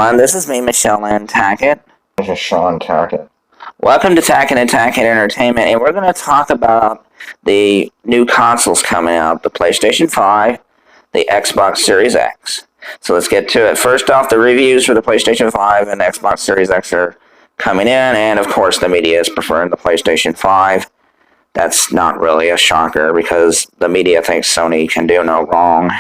everyone. This is me, Michelle and Tackett. This is Shawn Senate. Welcome to Tackett and Tackett Entertainment, and we're going to talk about the new consoles coming out, the PlayStation 5, the Xbox Series X. So let's get to it. First off, the reviews for the PlayStation 5 and Xbox Series X are coming in, and of course the media is preferring the PlayStation 5. That's not really a shocker because the media thinks Sony can do no wrong.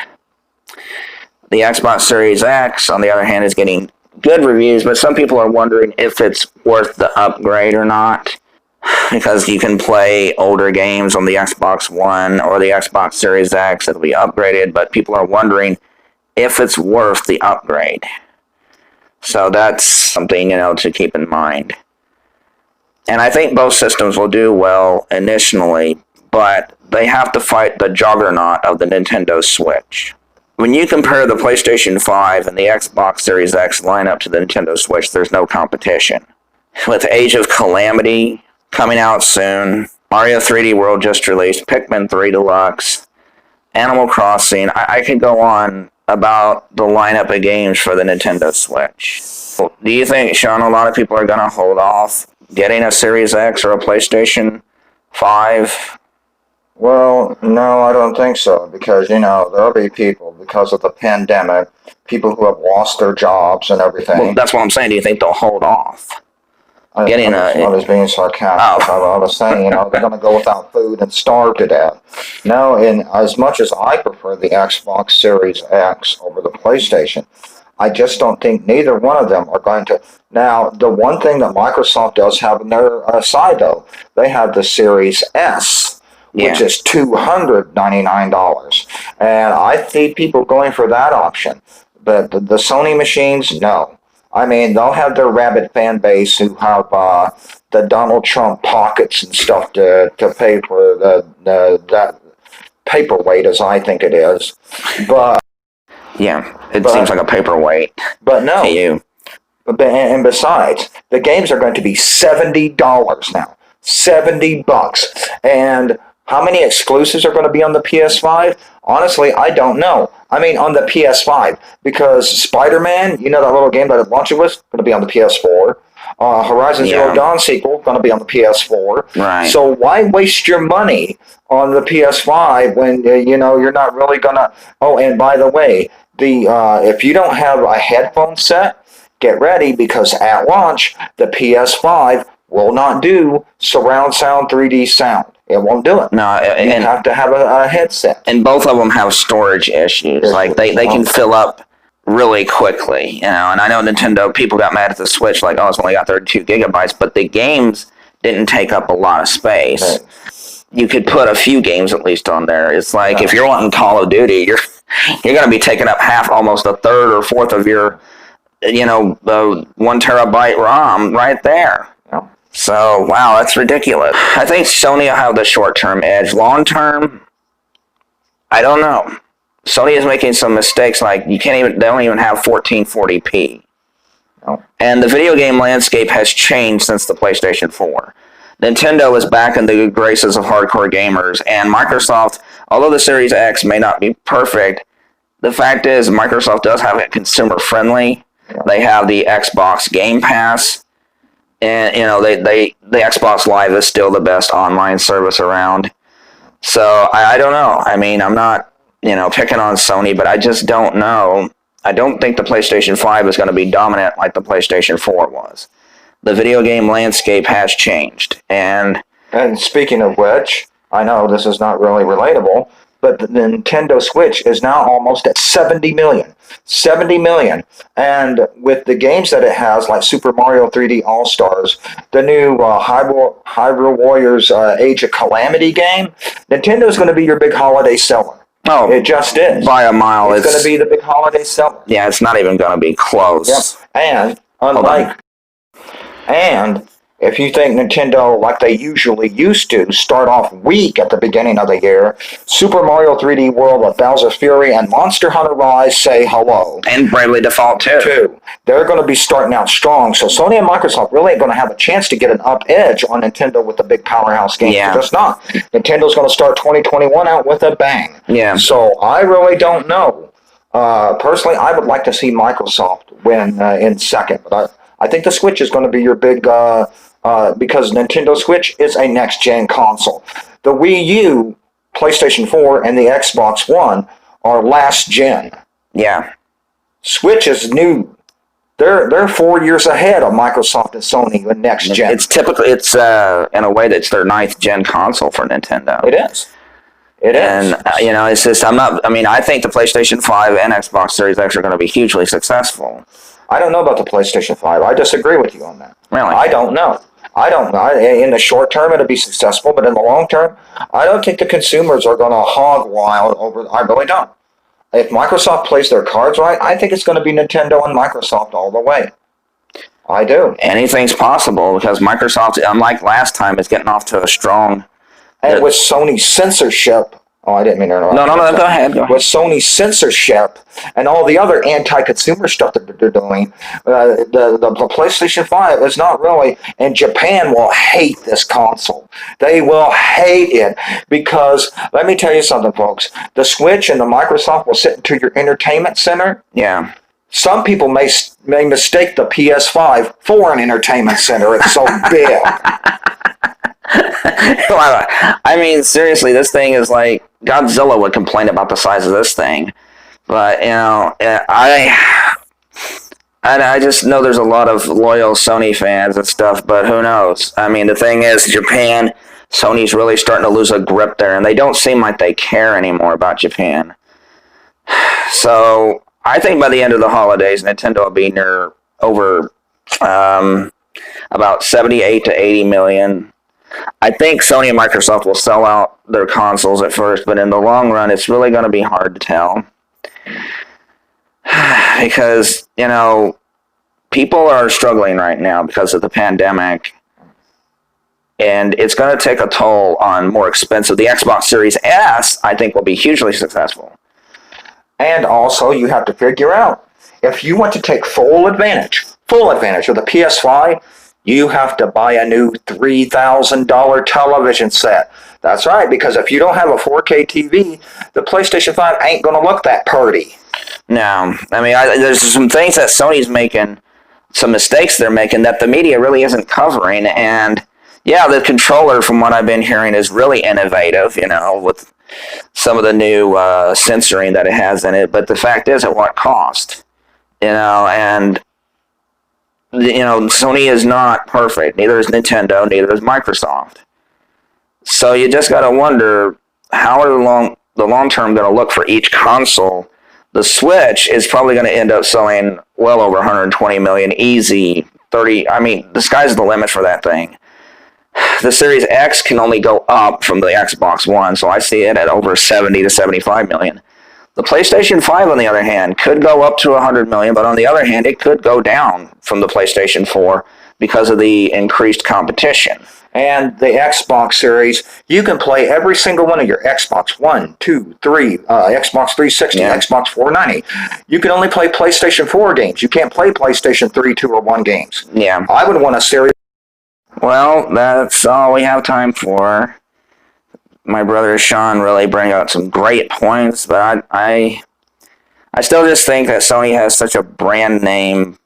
The Xbox Series X, on the other hand, is getting good reviews, but some people are wondering if it's worth the upgrade or not, because you can play older games on the Xbox One or the Xbox Series X. It'll be upgraded, but people are wondering if it's worth the upgrade. So that's something, to keep in mind. And I think both systems will do well initially, but they have to fight the juggernaut of the Nintendo Switch. When you compare the PlayStation 5 and the Xbox Series X lineup to the Nintendo Switch, there's no competition. With Age of Calamity coming out soon, Mario 3D World just released, Pikmin 3 Deluxe, Animal Crossing, I could go on about the lineup of games for the Nintendo Switch. Do you think, Sean, a lot of people are going to hold off getting a Series X or a PlayStation 5? Well, no, I don't think so, because, there'll be people, because of the pandemic, people who have lost their jobs and everything. Well, that's what I'm saying. Do you think they'll hold off? I was being sarcastic. I was saying, they're going to go without food and starve to death. No, and as much as I prefer the Xbox Series X over the PlayStation, I just don't think neither one of them are going to. Now, the one thing that Microsoft does have on their side, though, they have the Series S, which is $299. And I see people going for that option. But the Sony machines, no. I mean, they'll have their rabid fan base who have the Donald Trump pockets and stuff to pay for that paperweight, as I think it is. But it seems like a paperweight. But no. To you. And besides, the games are going to be $70 now. $70. And how many exclusives are going to be on the PS5? Honestly, I don't know. I mean, on the PS5, because Spider-Man, that little game that it launched with, going to be on the PS4. Horizon Zero Dawn sequel, going to be on the PS4. Right. So why waste your money on the PS5 when, you're not really going to... Oh, and by the way, if you don't have a headphone set, get ready, because at launch, the PS5 will not do surround sound 3D sound. It won't do it. No, you have to have a headset. And both of them have storage issues. Like, they can fill up really quickly, And I know Nintendo, people got mad at the Switch, like, oh, it's only got 32 gigabytes, but the games didn't take up a lot of space. Right. You could put a few games at least on there. It's like, if you're wanting Call of Duty, you're going to be taking up half, almost a third or fourth of your, 1 terabyte ROM right there. So, wow, that's ridiculous. I think Sony will have the short-term edge. Long-term, I don't know. Sony is making some mistakes, like they don't even have 1440p. No. And the video game landscape has changed since the PlayStation 4. Nintendo is back in the good graces of hardcore gamers, and Microsoft, although the Series X may not be perfect, the fact is Microsoft does have it consumer-friendly. Yeah. They have the Xbox Game Pass. And, the Xbox Live is still the best online service around. So, I don't know. I mean, I'm not, picking on Sony, but I just don't know. I don't think the PlayStation 5 is going to be dominant like the PlayStation 4 was. The video game landscape has changed. And speaking of which, I know this is not really relatable, but the Nintendo Switch is now almost at 70 million. 70 million. And with the games that it has, like Super Mario 3D All-Stars, the new Hyrule Warriors Age of Calamity game, Nintendo's going to be your big holiday seller. Oh, it just is. By a mile. It's going to be the big holiday seller. Yeah, it's not even going to be close. Yep. And if you think Nintendo, like they usually used to, start off weak at the beginning of the year, Super Mario 3D World with Bowser's Fury and Monster Hunter Rise say hello. And Bravely Default, too. They're going to be starting out strong. So Sony and Microsoft really ain't going to have a chance to get an up edge on Nintendo with the big powerhouse games. Yeah. They're just not. Nintendo's going to start 2021 out with a bang. Yeah. So I really don't know. Personally, I would like to see Microsoft win in second. But I think the Switch is going to be your big because Nintendo Switch is a next gen console. The Wii U, PlayStation 4, and the Xbox One are last gen. Yeah. Switch is new. They're 4 years ahead of Microsoft and Sony with next gen. It's typically in a way that's their 9th gen console for Nintendo. It is. It is. And it's just I think the PlayStation 5 and Xbox Series X are going to be hugely successful. I don't know about the PlayStation 5. I disagree with you on that. Really? I don't know. In the short term, it'll be successful, but in the long term, I don't think the consumers are going to hog wild over. I really don't. If Microsoft plays their cards right, I think it's going to be Nintendo and Microsoft all the way. I do. Anything's possible because Microsoft, unlike last time, is getting off to a strong. And with Sony's censorship. Oh, I didn't mean to interrupt. No, go ahead. With Sony's censorship and all the other anti-consumer stuff that they're doing, the PlayStation 5 is not really, and Japan will hate this console. They will hate it because, let me tell you something, folks. The Switch and the Microsoft will sit into your entertainment center. Yeah. Some people may mistake the PS5 for an entertainment center. It's so big. I mean, seriously, this thing is like Godzilla would complain about the size of this thing, but I just know there's a lot of loyal Sony fans and stuff, but who knows? I mean, the thing is, Japan, Sony's really starting to lose a grip there, and they don't seem like they care anymore about Japan. So I think by the end of the holidays, Nintendo will be near over about 78 to 80 million. I think Sony and Microsoft will sell out their consoles at first, but in the long run, it's really going to be hard to tell. Because, people are struggling right now because of the pandemic. And it's going to take a toll on more expensive. The Xbox Series S, I think, will be hugely successful. And also, you have to figure out, if you want to take full advantage of the PS5, you have to buy a new $3,000 television set. That's right, because if you don't have a 4K TV, the PlayStation 5 ain't going to look that pretty. No. I mean, there's some things that Sony's making, some mistakes they're making that the media really isn't covering. And, yeah, the controller, from what I've been hearing, is really innovative, with some of the new censoring that it has in it. But the fact is, at what cost? And Sony is not perfect. Neither is Nintendo. Neither is Microsoft. So you just got to wonder, how are the long term going to look for each console? The Switch is probably going to end up selling well over 120 million, easy. 30. I mean, the sky's the limit for that thing. The Series X can only go up from the Xbox One, so I see it at over 70 to 75 million. The PlayStation 5, on the other hand, could go up to 100 million, but on the other hand, it could go down from the PlayStation 4 because of the increased competition. And the Xbox Series, you can play every single one of your Xbox 1, 2, 3, Xbox 360, Xbox 490. You can only play PlayStation 4 games. You can't play PlayStation 3, 2, or 1 games. Yeah. I would want a series. Well, that's all we have time for. My brother Shawn really bring out some great points, but I still just think that Sony has such a brand name,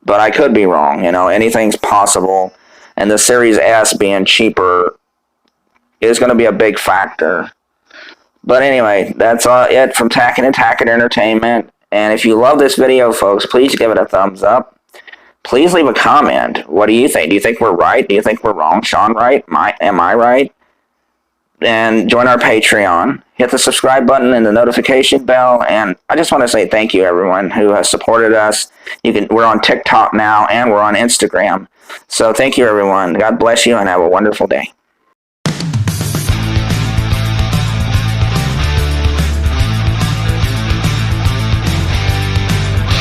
but I could be wrong. Anything's possible, and the Series S being cheaper is going to be a big factor. But anyway, that's it from Tackett and Tackett Entertainment. And if you love this video, folks, please give it a thumbs up. Please leave a comment. What do you think? Do you think we're right? Do you think we're wrong? Shawn right? Am I right? And join our Patreon. Hit the subscribe button and the notification bell. And I just want to say thank you, everyone who has supported us. We're on TikTok now, and we're on Instagram. So thank you, everyone. God bless you, and have a wonderful day.